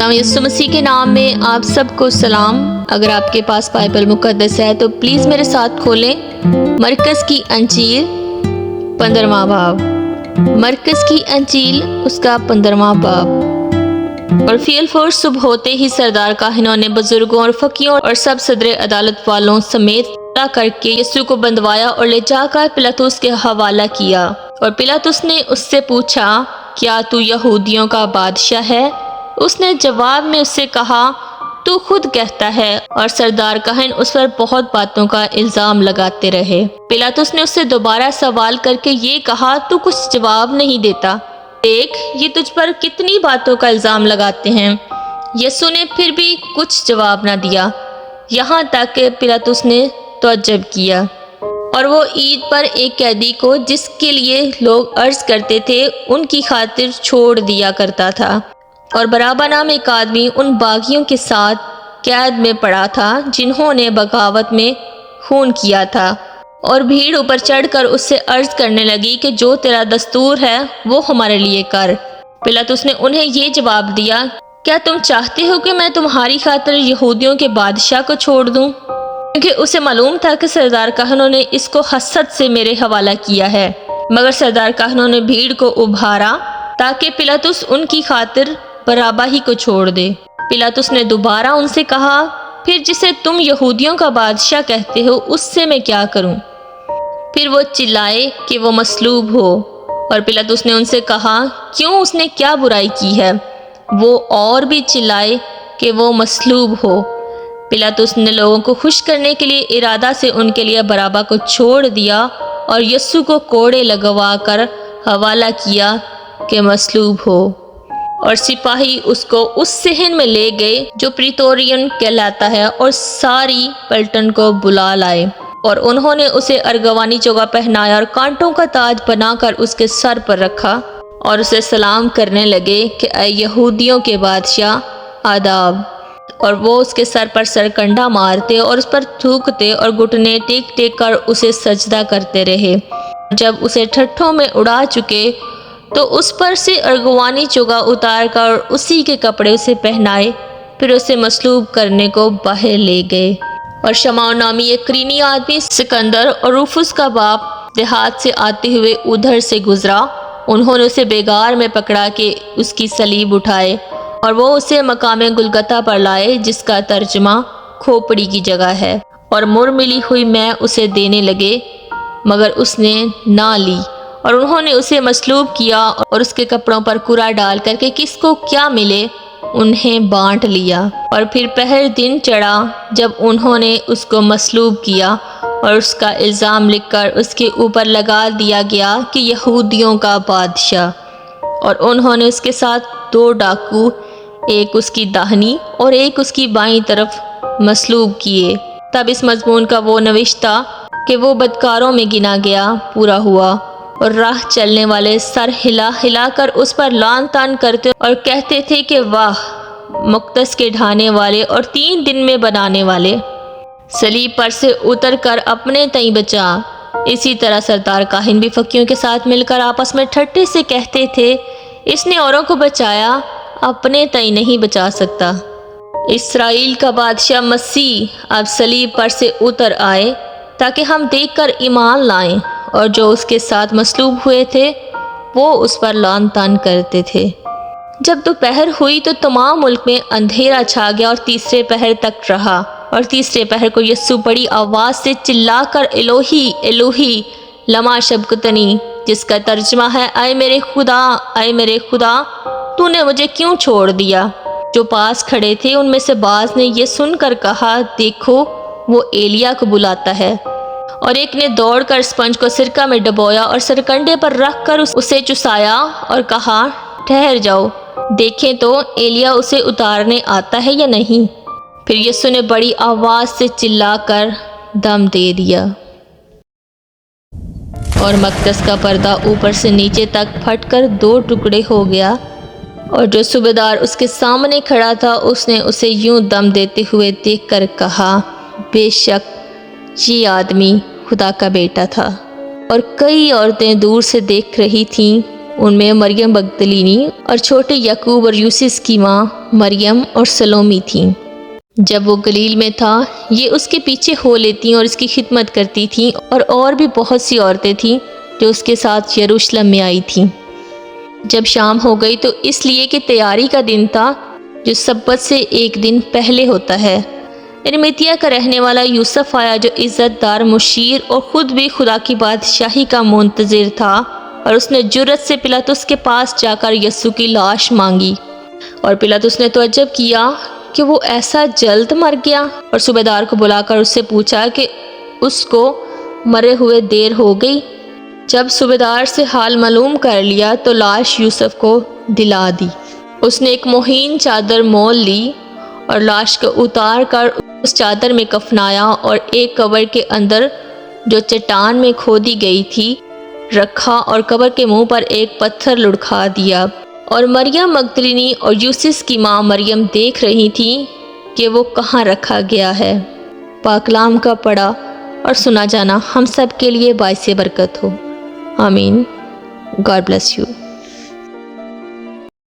یسوع مسیح کے نام میں آپ سب کو سلام۔ اگر آپ کے پاس بائبل مقدس ہے تو پلیز میرے ساتھ کھولیں مرکز کی انجیل 15واں باب۔ مرکز کی انجیل اس کا 15واں باب۔ اور فی الفور صبح ہوتے ہی سردار کاہنوں نے بزرگوں اور فقیوں اور سب صدر عدالت والوں سمیت کر کے یسوع کو بندوایا اور لے جا کر پلاطس کے حوالہ کیا۔ اور پلاطس نے اس سے پوچھا، کیا تو یہودیوں کا بادشاہ ہے؟ اس نے جواب میں اس سے کہا، تو خود کہتا ہے۔ اور سردار کاہن اس پر بہت باتوں کا الزام لگاتے رہے۔ پلاطس نے اس سے دوبارہ سوال کر کے یہ کہا، تو کچھ جواب نہیں دیتا، دیکھ یہ تجھ پر کتنی باتوں کا الزام لگاتے ہیں۔ یسوع نے پھر بھی کچھ جواب نہ دیا، یہاں تک کہ پلاطس نے تعجب کیا۔ اور وہ عید پر ایک قیدی کو جس کے لیے لوگ عرض کرتے تھے ان کی خاطر چھوڑ دیا کرتا تھا۔ اور بارابا نام ایک آدمی ان باغیوں کے ساتھ قید میں پڑا تھا جنہوں نے بغاوت میں خون کیا تھا۔ اور بھیڑ اوپر چڑھ کر اس سے عرض کرنے لگی کہ جو تیرا دستور ہے وہ ہمارے لیے کر۔ پلاطس نے انہیں یہ جواب دیا، کیا تم چاہتے ہو کہ میں تمہاری خاطر یہودیوں کے بادشاہ کو چھوڑ دوں؟ کیونکہ اسے معلوم تھا کہ سردار کاہنوں نے اس کو حسد سے میرے حوالہ کیا ہے۔ مگر سردار کاہنوں نے بھیڑ کو ابھارا تاکہ پلاطس ان کی خاطر بارابا ہی کو چھوڑ دے۔ پلاطس نے دوبارہ ان سے کہا، پھر جسے تم یہودیوں کا بادشاہ کہتے ہو اس سے میں کیا کروں؟ پھر وہ چلائے کہ وہ مصلوب ہو۔ اور پلاطس نے ان سے کہا، کیوں اس نے کیا برائی کی ہے؟ وہ اور بھی چلائے کہ وہ مصلوب ہو۔ پلاطس نے لوگوں کو خوش کرنے کے لیے ارادہ سے ان کے لیے بارابا کو چھوڑ دیا اور یسوع کو کوڑے لگوا کر حوالہ کیا کہ مصلوب ہو۔ اور سپاہی اس کو اس صحن میں لے گئے جو پریتورین کہلاتا ہے، اور ساری پلٹن کو بلا لائے۔ اور انہوں نے اسے ارغوانی چوگا پہنایا اور کانٹوں کا تاج بنا کر اس کے سر پر رکھا، اور اسے سلام کرنے لگے کہ اے یہودیوں کے بادشاہ، آداب۔ اور وہ اس کے سر پر سرکنڈا مارتے اور اس پر تھوکتے اور گھٹنے ٹیک ٹیک کر اسے سجدہ کرتے رہے۔ جب اسے ٹھٹھوں میں اڑا چکے تو اس پر سے ارغوانی چوگا اتار کر اسی کے کپڑے اسے پہنائے، پھر اسے مصلوب کرنے کو باہر لے گئے۔ اور شمعون نامی ایک کرینی آدمی سکندر اور روفس کا باپ دیہات سے آتے ہوئے ادھر سے گزرا، انہوں نے اسے بیگار میں پکڑا کے اس کی صلیب اٹھائے، اور وہ اسے مقام گلگتہ پر لائے جس کا ترجمہ کھوپڑی کی جگہ ہے، اور مر ملی ہوئی میں اسے دینے لگے، مگر اس نے نہ لی۔ اور انہوں نے اسے مصلوب کیا اور اس کے کپڑوں پر کرا ڈال کر کہ کس کو کیا ملے انہیں بانٹ لیا۔ اور پھر پہر دن چڑھا جب انہوں نے اس کو مصلوب کیا، اور اس کا الزام لکھ کر اس کے اوپر لگا دیا گیا کہ یہودیوں کا بادشاہ۔ اور انہوں نے اس کے ساتھ 2 ڈاکو، ایک اس کی داہنی اور ایک اس کی بائیں طرف مصلوب کیے۔ تب اس مضمون کا وہ نوشتہ کہ وہ بدکاروں میں گنا گیا پورا ہوا۔ اور راہ چلنے والے سر ہلا ہلا کر اس پر لعن طعن کرتے اور کہتے تھے کہ واہ، مقدس کے ڈھانے والے اور 3 دن میں بنانے والے، صلیب پر سے اتر کر اپنے تئیں بچا۔ اسی طرح سردار کاہن بھی فقیوں کے ساتھ مل کر آپس میں ٹھٹے سے کہتے تھے، اس نے اوروں کو بچایا، اپنے تئیں نہیں بچا سکتا۔ اسرائیل کا بادشاہ مسیح اب صلیب پر سے اتر آئے تاکہ ہم دیکھ کر ایمان لائیں۔ اور جو اس کے ساتھ مصلوب ہوئے تھے وہ اس پر لعن طعن کرتے تھے۔ جب دوپہر ہوئی تو تمام ملک میں اندھیرا چھا گیا اور تیسرے پہر تک رہا۔ اور تیسرے پہر کو یسوع بڑی آواز سے چلا کر الوہی الوہی لما شبقتنی، جس کا ترجمہ ہے اے میرے خدا، اے میرے خدا، تو نے مجھے کیوں چھوڑ دیا؟ جو پاس کھڑے تھے ان میں سے بعض نے یہ سن کر کہا، دیکھو وہ ایلیا کو بلاتا ہے۔ اور ایک نے دوڑ کر اسپنج کو سرکہ میں ڈبویا اور سرکنڈے پر رکھ کر اسے چسایا اور کہا، ٹھہر جاؤ، دیکھیں تو ایلیا اسے اتارنے آتا ہے یا نہیں۔ پھر یسوع نے بڑی آواز سے چلا کر دم دے دیا، اور مقدس کا پردہ اوپر سے نیچے تک پھٹ کر 2 ٹکڑے ہو گیا۔ اور جو صوبیدار اس کے سامنے کھڑا تھا اس نے اسے یوں دم دیتے ہوئے دیکھ کر کہا، بے شک یہ آدمی خدا کا بیٹا تھا۔ اور کئی عورتیں دور سے دیکھ رہی تھیں ان میں مریم مگدلینی اور چھوٹے یعقوب اور یوسف کی ماں مریم اور سلومی تھیں۔ جب وہ گلیل میں تھا یہ اس کے پیچھے ہو لیتیں اور اس کی خدمت کرتی تھیں، اور بھی بہت سی عورتیں تھیں جو اس کے ساتھ یروشلم میں آئی تھیں۔ جب شام ہو گئی تو اس لیے کہ تیاری کا دن تھا جو سبت سے ایک دن پہلے ہوتا ہے، ارمیتیہ کا رہنے والا یوسف آیا جو عزت دار مشیر اور خود بھی خدا کی بادشاہی کا منتظر تھا، اور اس نے جرأت سے پلاطس کے پاس جا کر یسوع کی لاش مانگی، اور پلاطس نے تعجب کیا کہ وہ ایسا جلد مر گیا، اور صوبیدار کو بلا کر اس سے پوچھا کہ اس کو مرے ہوئے دیر ہو گئی۔ جب صوبیدار سے حال معلوم کر لیا تو لاش یوسف کو دلا دی۔ اس نے ایک مہین چادر مول لی اور لاش کو اتار کر اس چادر میں کفنایا، اور ایک قبر کے اندر جو چٹان میں کھودی گئی تھی رکھا، اور قبر کے منہ پر ایک پتھر لڑکا دیا۔ اور مریم مگدلینی اور یوسف کی ماں مریم دیکھ رہی تھیں کہ وہ کہاں رکھا گیا ہے۔ پاک کلام کا پڑھا اور سنا جانا ہم سب کے لیے باعث برکت ہو۔ آمین۔ God bless you.